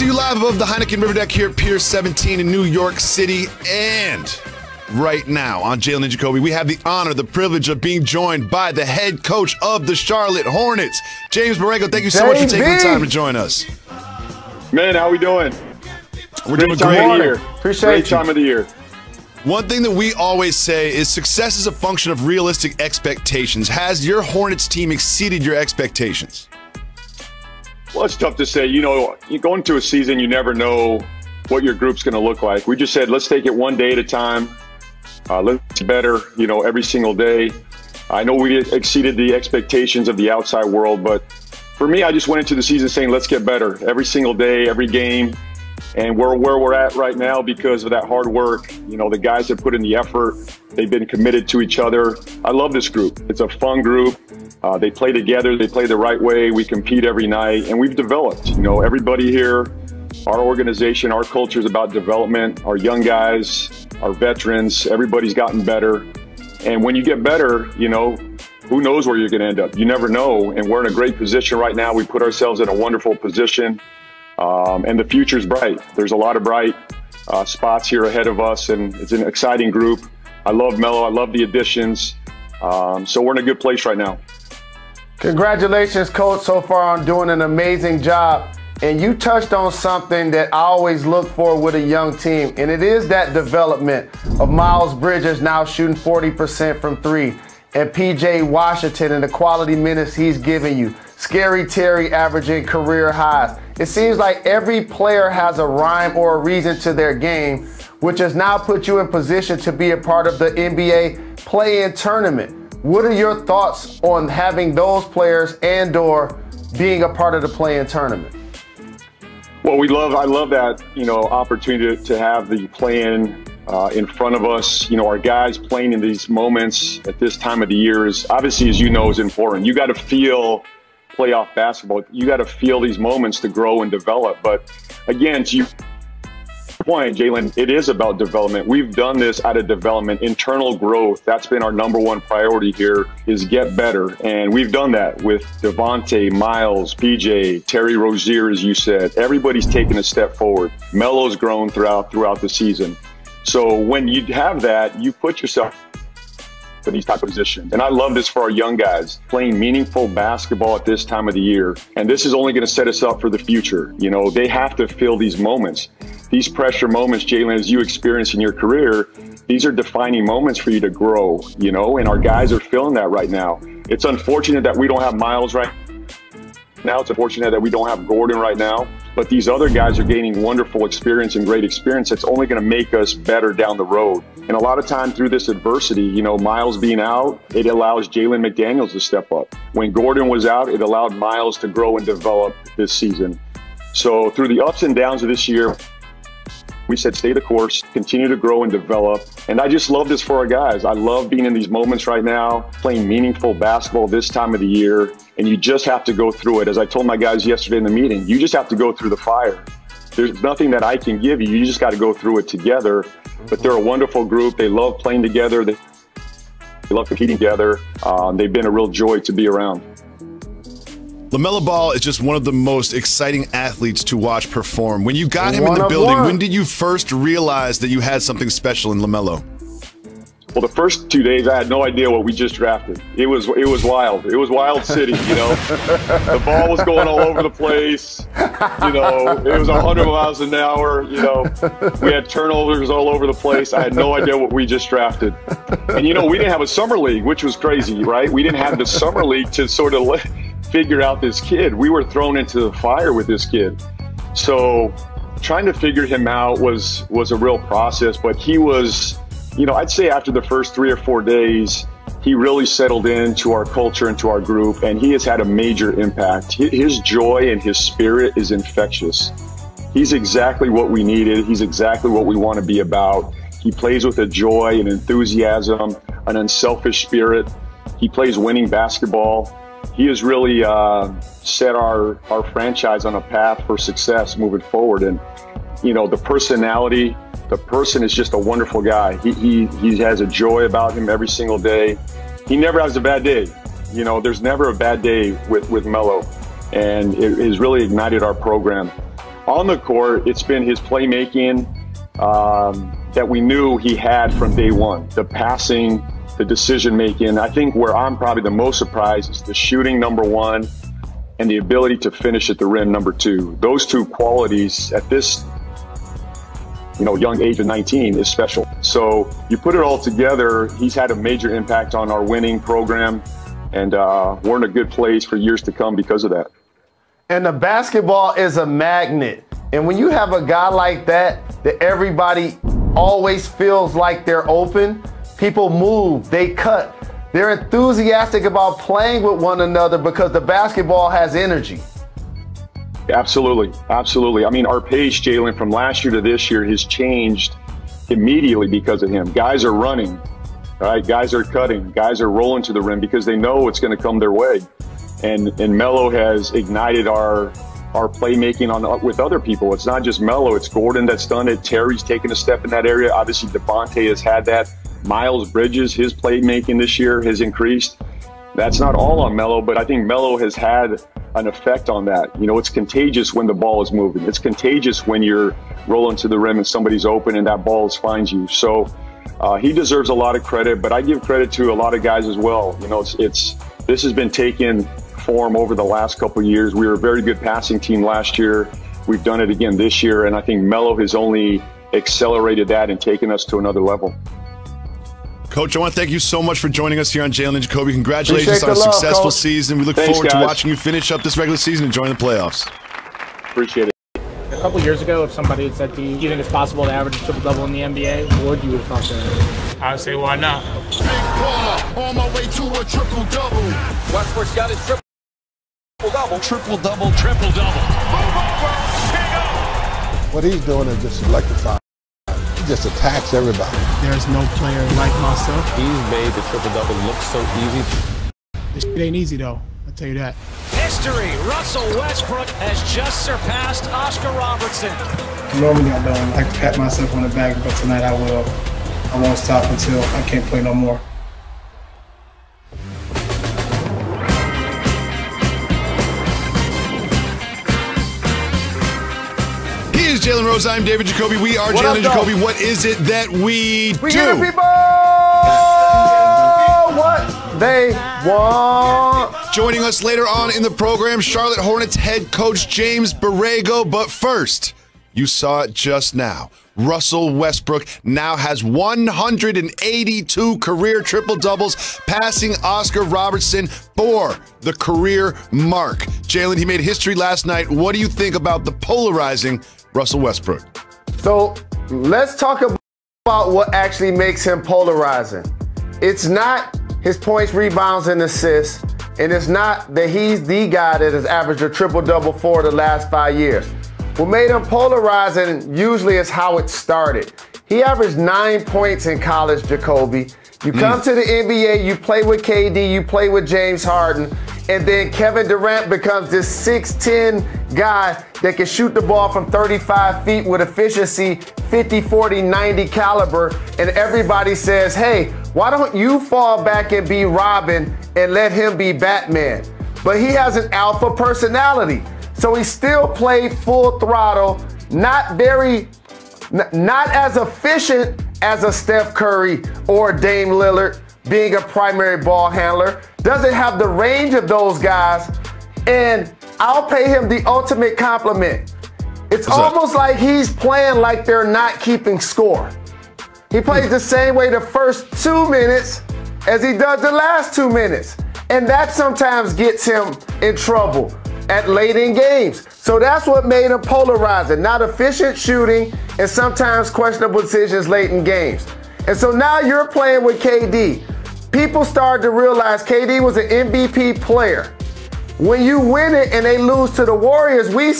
to you live above the Heineken River Deck here at Pier 17 in New York City. And right now on Jalen and Jacoby, we have the honor, the privilege of being joined by the head coach of the Charlotte Hornets, James Borrego. Thank you so much for taking the time to join us. Man, how we doing? We're doing great. Great time of the year. One thing that we always say is success is a function of realistic expectations. Has your Hornets team exceeded your expectations? Well, it's tough to say. You know, you go into a season, you never know what your group's going to look like. We just said, let's take it one day at a time. Let's get better, you know, every single day. I know we exceeded the expectations of the outside world, but for me, I just went into the season saying, let's get better every single day, every game. And we're where we're at right now because of that hard work. You know, the guys have put in the effort. They've been committed to each other. I love this group. It's a fun group. They play together. They play the right way. We compete every night. And we've developed. You know, everybody here, our organization, our culture is about development. Our young guys, our veterans, everybody's gotten better. And when you get better, you know, who knows where you're going to end up? You never know. And we're in a great position right now. We put ourselves in a wonderful position. And the future's bright. There's a lot of bright spots here ahead of us, and it's an exciting group. I love Melo. I love the additions. So we're in a good place right now. Congratulations, Coach, so far on doing an amazing job. And you touched on something that I always look for with a young team, and it is that development of Miles Bridges now shooting 40% from three, and P.J. Washington and the quality minutes he's giving you. Scary Terry averaging career highs. It seems like every player has a rhyme or a reason to their game, which has now put you in position to be a part of the NBA play-in tournament. What are your thoughts on having those players and/or being a part of the play-in tournament? Well, I love that, you know, opportunity to have the play-in in front of us. You know, our guys playing in these moments at this time of the year is obviously, as you know, is important. You got to feel playoff basketball. You got to feel these moments to grow and develop. But again, to your point, Jalen, it is about development. We've done this out of development, internal growth. That's been our number one priority here, is get better. And we've done that with Devontae, Miles, PJ, Terry Rozier, as you said. Everybody's taken a step forward. Melo's grown throughout the season. So when you have that, you put yourself in these type of positions. And I love this for our young guys, playing meaningful basketball at this time of the year. And this is only going to set us up for the future. You know, they have to feel these moments, these pressure moments, Jalen, as you experience in your career. These are defining moments for you to grow, you know, and our guys are feeling that right now. It's unfortunate that we don't have Miles right now. It's unfortunate that we don't have Gordon right now. But these other guys are gaining wonderful experience and great experience. It's only going to make us better down the road. And a lot of time through this adversity, you know, Miles being out, it allows Jalen McDaniels to step up. When Gordon was out, it allowed Miles to grow and develop this season. So through the ups and downs of this year, we said stay the course, continue to grow and develop. And I just love this for our guys. I love being in these moments right now, playing meaningful basketball this time of the year. And you just have to go through it. As I told my guys yesterday in the meeting, you just have to go through the fire. There's nothing that I can give you. You just got to go through it together. But they're a wonderful group. They love playing together. They love competing together. They've been a real joy to be around. LaMelo Ball is just one of the most exciting athletes to watch perform. When you got him in the building, when did you first realize that you had something special in LaMelo? Well, the first 2 days, I had no idea what we just drafted. It was wild. It was Wild City, you know. The ball was going all over the place. You know, it was 100 miles an hour. You know, we had turnovers all over the place. I had no idea what we just drafted. And, you know, we didn't have a summer league, which was crazy, right? We didn't have the summer league to sort of figure out this kid. We were thrown into the fire with this kid. So trying to figure him out was a real process, but he was, you know, I'd say after the first 3 or 4 days, he really settled into our culture and to our group, and he has had a major impact. His joy and his spirit is infectious. He's exactly what we needed. He's exactly what we want to be about. He plays with a joy and enthusiasm, an unselfish spirit. He plays winning basketball. He has really set our franchise on a path for success moving forward. And, you know, the personality, the person is just a wonderful guy. He has a joy about him every single day. He never has a bad day. You know, there's never a bad day with Melo. And it has really ignited our program. On the court, it's been his playmaking that we knew he had from day one. The passing, the decision-making. I think where I'm probably the most surprised is the shooting, number one, and the ability to finish at the rim, number two. Those two qualities at this young age of 19 is special. So you put it all together, he's had a major impact on our winning program, and we're in a good place for years to come because of that. And the basketball is a magnet. And when you have a guy like that everybody always feels like they're open, people move, they cut. They're enthusiastic about playing with one another because the basketball has energy. Absolutely, absolutely. I mean, our pace, Jalen, from last year to this year has changed immediately because of him. Guys are running, right? Guys are cutting, guys are rolling to the rim because they know it's going to come their way. And Melo has ignited our playmaking with other people. It's not just Melo, it's Gordon that's done it. Terry's taken a step in that area. Obviously, Devontae has had that. Miles Bridges, his playmaking this year has increased. That's not all on Melo, but I think Melo has had an effect on that. It's contagious when the ball is moving. It's contagious when you're rolling to the rim and somebody's open and that ball finds you. So he deserves a lot of credit, but I give credit to a lot of guys as well. This has been taken form over the last couple of years. We were a very good passing team last year. We've done it again this year, and I think Melo has only accelerated that and taken us to another level. Coach, I want to thank you so much for joining us here on Jalen and Jacoby. Congratulations on a love, successful Coach. season. We look Thanks, forward to guys. watching you finish up this regular season and join the playoffs. Appreciate it. A couple years ago, if somebody had said to you, do you think it's possible to average a triple-double in the NBA, what would you have thought to them? I would say, why not? Big baller, on my way to a triple-double. Westbrook's got his triple-double. Triple-double, triple-double. Move over, hang up. What he's doing is just electrifying. He just attacks everybody. There's no player like myself. He's made the triple-double look so easy. This shit ain't easy, though. I'll tell you that. History, Russell Westbrook has just surpassed Oscar Robertson. Normally I don't like to pat myself on the back, but tonight I will. I won't stop until I can't play no more. He is Jalen Rose. I'm David Jacoby. We are Jalen and Jacoby. What is it that we do? Give people what they want. Joining us later on in the program, Charlotte Hornets head coach James Borrego. But first, you saw it just now. Russell Westbrook now has 182 career triple-doubles, passing Oscar Robertson for the career mark. Jalen, he made history last night. What do you think about the polarizing Russell Westbrook? So let's talk about what actually makes him polarizing. It's not his points, rebounds, and assists, and it's not that he's the guy that has averaged a triple-double for the last 5 years. What made him polarizing usually is how it started. He averaged 9 points in college, Jacoby. You come to the NBA, you play with KD, you play with James Harden, and then Kevin Durant becomes this 6'10" guy that can shoot the ball from 35 feet with efficiency, 50, 40, 90 caliber, and everybody says, hey, why don't you fall back and be Robin and let him be Batman? But he has an alpha personality. So he still played full throttle, not as efficient as a Steph Curry or Dame Lillard, being a primary ball handler. Doesn't have the range of those guys, and I'll pay him the ultimate compliment. It's almost like he's playing like they're not keeping score. He plays the same way the first 2 minutes as he does the last 2 minutes, and that sometimes gets him in trouble at late in games. So that's what made him polarizing. Not efficient shooting and sometimes questionable decisions late in games. And so now you're playing with KD. People started to realize KD was an MVP player. When you win it and they lose to the Warriors, we